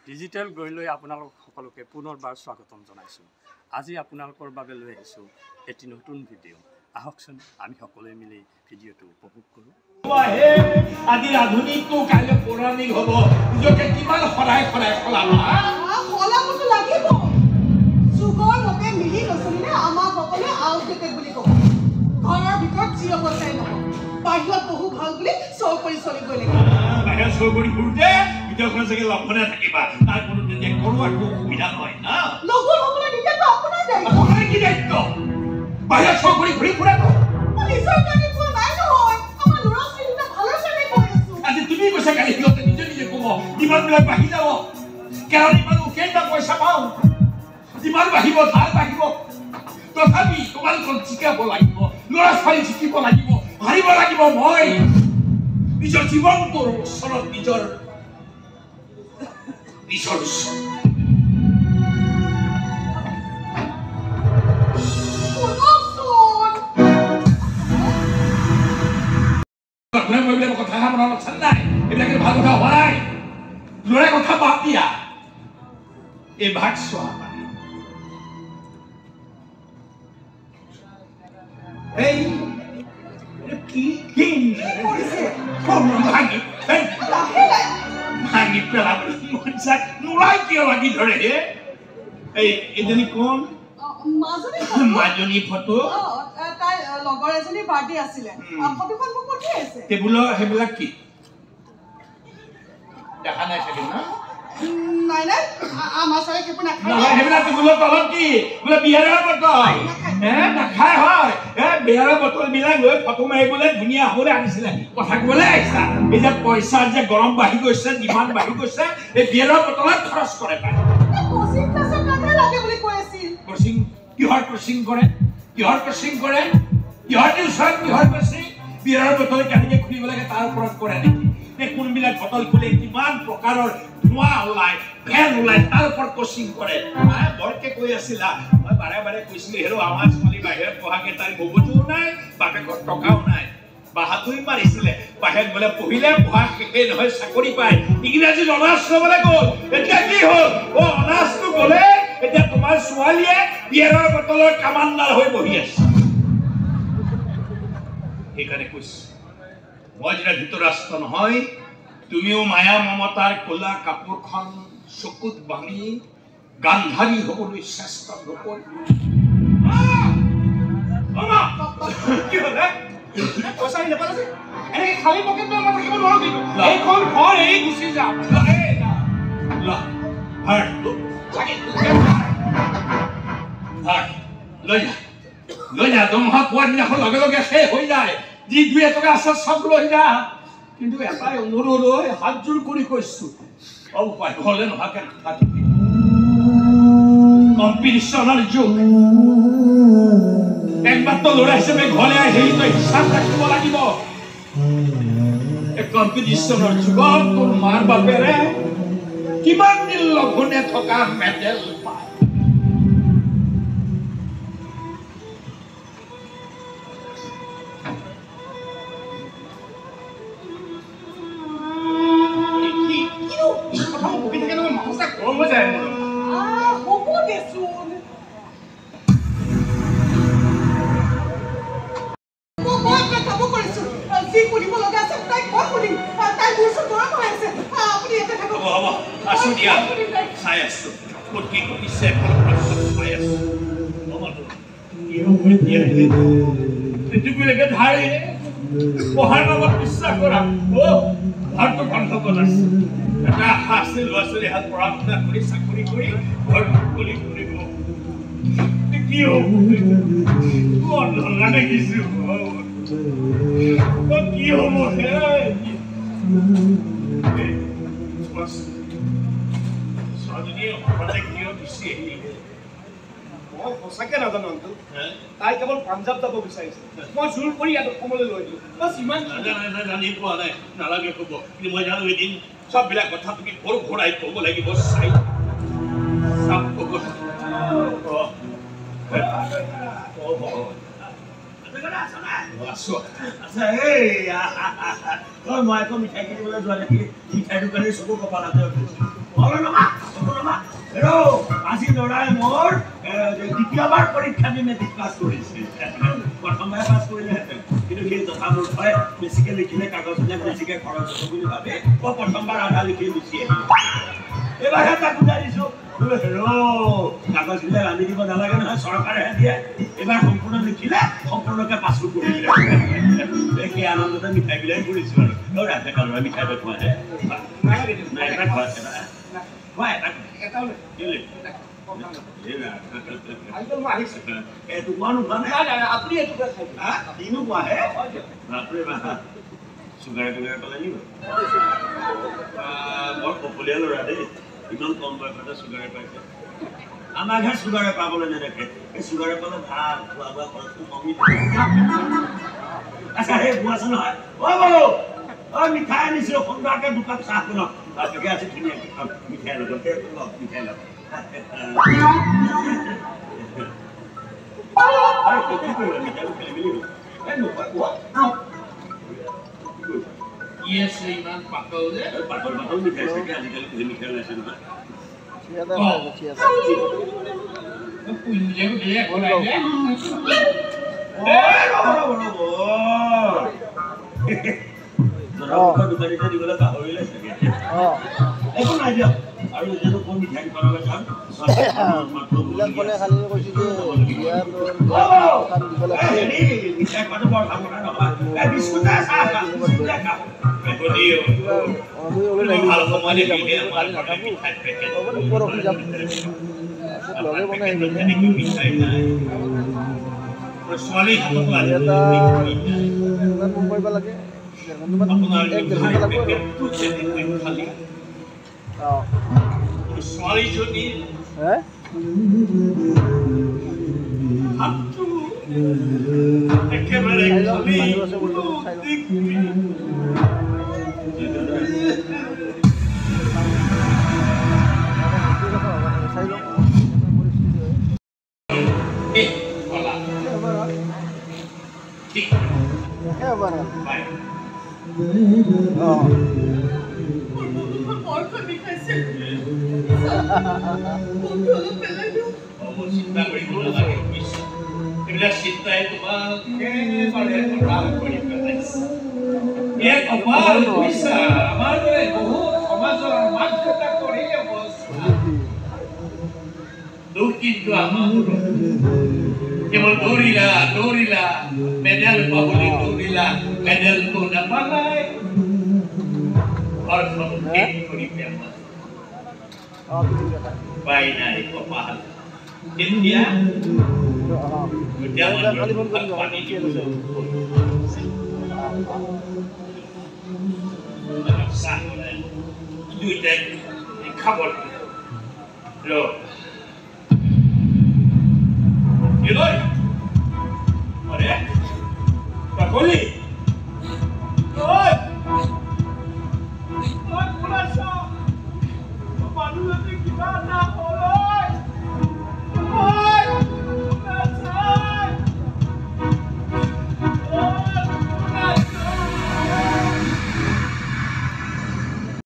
Digital গৈ আপোনালোক সকলোকে পুনৰবাৰ স্বাগতম জনাইছোঁ। আজি আপোনালোকৰ বাবে লৈ আহিছোঁ এটি নতুন ভিডিঅ'। আহকচোন আমি সকলোৱে মিলি ভিডিঅ'টো উপভোগ কৰোঁ। আজি আধুনিকটো কাইলৈ পৌৰাণিক হ'ব। নিজকে কিমান সদায় সদায় সলাবা সলাবতো লাগিব। যুগৰ মতে মিলি নচলিলে আমাক সকলোৱে আউটডেটেড বুলি ক'ব। ঘৰৰ ভিতৰত যি অৱস্থাই নহওক বাহিৰত বহু ভাল বুলি চৰ কৰি চলিবই লাগিব। বাহিৰত চৰ কৰি ফুৰোঁতে ভিতৰখন চাগে লক্ষণে থাকিবা। তাৰ কোনো তেতিয়া কৰোৱা একো সুবিধা নহয় না। লগৰ হ'বলৈ নিদিয়াটো আপোনাৰ দায়িত্ব। আপোনাৰ কি দায়িত্ব? বাহিৰত চৰ কৰি ঘূৰি ফুৰাটো নিজৰ কাৰণে কোৱা নাই নহয়। আমাৰ ল'ৰা ছোৱালীকেইটা ভালৰ কাৰণে কৈ আছোঁ। আজি তুমি কৈছা কালি সিহঁতে নিজে নিজে ক'ব যিমানবিলাক বাঢ়ি যাব। কাৰণ ইমান কেইটা পইচা পাওঁ যিমান বাঢ়িব ধাৰ বাঢ়িব। তথাপি তোমালোকক জিকাব লাগিব, ল'ৰা ছোৱালী জিকিব লাগিব, হাৰিব লাগিব। মই নিজৰ জীৱনটোৰ ওচৰত নিজৰ কথা মনত আছে নাই? এইবিলাকে ভাল কথা হোৱা নাই। ল'ৰা কথা বাদ দিয়া। এই ভাগ চোৱা এই কি কি ভাঙি পেলাবলৈ মন যায়। নোলাই কিয় লাগি ধৰে হে? এই এজনী কোন? মাজনী ফটো তাই লগৰ এজনীৰ বাৰ্থডে আছিলে। ফটোখন মোক পঠিয়াই আছে। সেইবিলাক কি দেখা নাই চাগে না? নাই নাই আমাৰ চালে সেইবোৰ নাখায়। নহয় সেইবিলাক টেবুলৰ তলত কি বোলে বিয়াৰৰ বটল নাখায় হয়। বিয়াৰৰ বটল বিলাক লৈ ফটো মাৰিবলৈ ধুনীয়া হ'বলৈ আনিছিলে। কথা ক'বলৈ আহিছা এই যে পইচা যে গৰম বাঢ়ি গৈছে, ডিমাণ্ড বাঢ়ি গৈছে, এই বিয়াৰৰ বটলত খৰচ কৰে তাই। কোচিং ক্লাছৰ কাৰণে লাগে বুলি কৈ আছিল। কোচিং কিহৰ কোচিং কৰে? কিহৰ কোচিং কৰে? কিহৰ টিউচন? কিহৰ কোচিং? বিয়াৰৰ বটল কেনেকৈ খুলিব লাগে তাৰ ওপৰত কৰে নেকি? কোনবিলাক বটল খুলে কিমান প্ৰকাৰৰ ধোঁৱা ওলায়, ফেন ওলায়, তাৰ ওপৰত কোচিং কৰে। বৰকে কৈ আছিলা মই বাৰে বাৰে কৈছিলো হেৰো আমাৰ ছোৱালী বাহিৰত পঢ়াকে তাই মগজুও নাই, বাপেকৰ টকাও নাই। বাহাদুৰি মাৰিছিলে বাহিৰত বোলে পঢ়িলে পঢ়া শেষেই নহয় চাকৰি পায়। ইংৰাজীত অনাৰ্ছ ল'বলৈ গ'ল। এতিয়া কি হ'ল? অনাৰ্ছটো গ'লে এতিয়া তোমাৰ ছোৱালীয়ে বিয়াৰৰ বটলৰ কামানদাৰ হৈ বহি আছে। সেইকাৰণে কৈছো মই যেতিয়া ধৃতৰাষ্ট্ৰ নহয়, তুমিও মায়া মমতাৰ ক'লা কাপোৰখন চকুত বান্ধি গান্ধাৰী হ'বলৈ চেষ্টা নকৰিবা। কি হ'লে? পইচা নাপালে যে এনেকৈ খালী পকেট লৈ মই থাকিব নোৱাৰো। কিন্তু এইখন ঘৰ এৰি গুচি যাম। লৈ যা দমহা পোৱাৰ দিনাখন লগে লগে শেষ হৈ যায়। যি দুই এটকা আছে চব লৈ যা। কিন্তু এটাই অনুৰোধ লৈ হাতযোৰ কৰি কৈছো উপায় ঘৰলৈ নোহোৱাকে নাথাকিবি। কম্পিটিশ্যনৰ যুগ। একমাত্ৰ ল'ৰা হিচাপে ঘৰলৈ আহি তই হিচাপ ৰাখিব লাগিব। এই কম্পিটিশ্যনৰ যুগত তোৰ মাৰ বাপেৰে কিমান দিন লঘোণে থকা মেডেল পায়। পঢ়াৰ লগত বিশ্বাস কৰা ঘৰটো বন্ধ কৰা এটা আছে। ল'ৰা ছোৱালী হাত পঢ়া শুনা কৰি চাকৰি কৰি ঘৰটো খুলি ফুৰিব। কি হ'ব? দেখিছো কি হ'ব? ছোৱালীজনীয়ে হঠাতে কিয় গুচি আহিলে? মই সঁচাকে নাজানো। তাই কেৱল পাঞ্জাৱ যাব বিচাৰিছে। মই জোৰ কৰি ইয়াত অসমলৈ লৈ দিলো। বাছ ইমান জানি পোৱা নাই। নালাগে ক'ব, কিন্তু মই জানো এদিন চববিলাক কথা তুমি ঘৰ ঘূৰাই ক'ব লাগিব। চাই ক'ব মই আকৌ মিঠাই কিনিবলৈ যোৱা দেখি মিঠাই দোকানী চকু কপালতে ল'ৰাই মোৰ দ্বিতীয়বাৰ পৰীক্ষা দি মেট্ৰিক পাছ কৰিছে প্ৰথমবাৰ পাছ কৰিলেহেঁতেন কিন্তু সেই যথামূল হয় বেছিকৈ লিখিলে কাগজবিলাক বেছিকৈ খৰচ হ'ব বুলি ভাবে মই প্ৰথমবাৰ আধা লিখি গুচি আহিলোঁ এইবাৰহে তাক বুজাই দিছোঁ কাগজবিলাক আনি দিব নালাগে নহয় চৰকাৰেহে দিয়ে এইবাৰ সম্পূৰ্ণ লিখিলে সম্পূৰ্ণকৈ পাছো কৰিলে সেই আনন্দতে মিঠাইবিলাক কৰিছোঁ আৰু ৰাতে কালৰা মিঠাই খোৱাহে এটা খোৱাছে খোৱা এটা চুগাৰে টুগাৰে পালে নিব বৰ কপলীয়া ল'ৰা দেই ইমান কম বয়সতে চুগাৰে পাইছে আমাৰ ঘৰত চুগাৰে পাবলৈ নেদেখে এই চুগাৰে পালে ভাল খোৱা বোৱা খৰচটো কমি আচ্ছা সেই বুৱাছে নহয় মিঠাই আনিছিলোঁ সুন্দৰকৈ দুকাপ চাহ বনাওক বাপেকে আছে ধুনীয়াকৈ খাম মিঠাই লগত মিঠাই লগত ইমান পাতল যে পাতল পাতল মিঠাই চাগে আজিকালি বহুত মিঠাই ওলাইছে নহয় দোকানীতে দিবলৈ পাহৰিলে চাগে একো নাই দিয়ক আৰু এতিয়ানো কোন মিঠাই খোৱাবলৈ যাম মিঠাই খোৱাটো বৰ ভাল কথা নহয় বিস্কুট ছোৱালী ছোৱালীজনী একেবাৰে চিন্তা কৰিব নালাগে এইবিলাক চিন্তাই তোমাক একেবাৰে হতাশ কৰি পেলাইছে এই কপাল বুজিছা আমাৰ দৰে বহুত সমাজৰ মাক দেউতাক কৰিলে অৱস্থা দুখ কিন্তু আমাৰ কেৱল দৌৰিলা মেডেল পাবলৈ দৌৰিলা মেডেলটো নাপালাই ঘৰখন শেষ কৰি পেলালা পাই নাই কপাল এতিয়া পানী চাহ বনাই দুইটাই খাব ৰ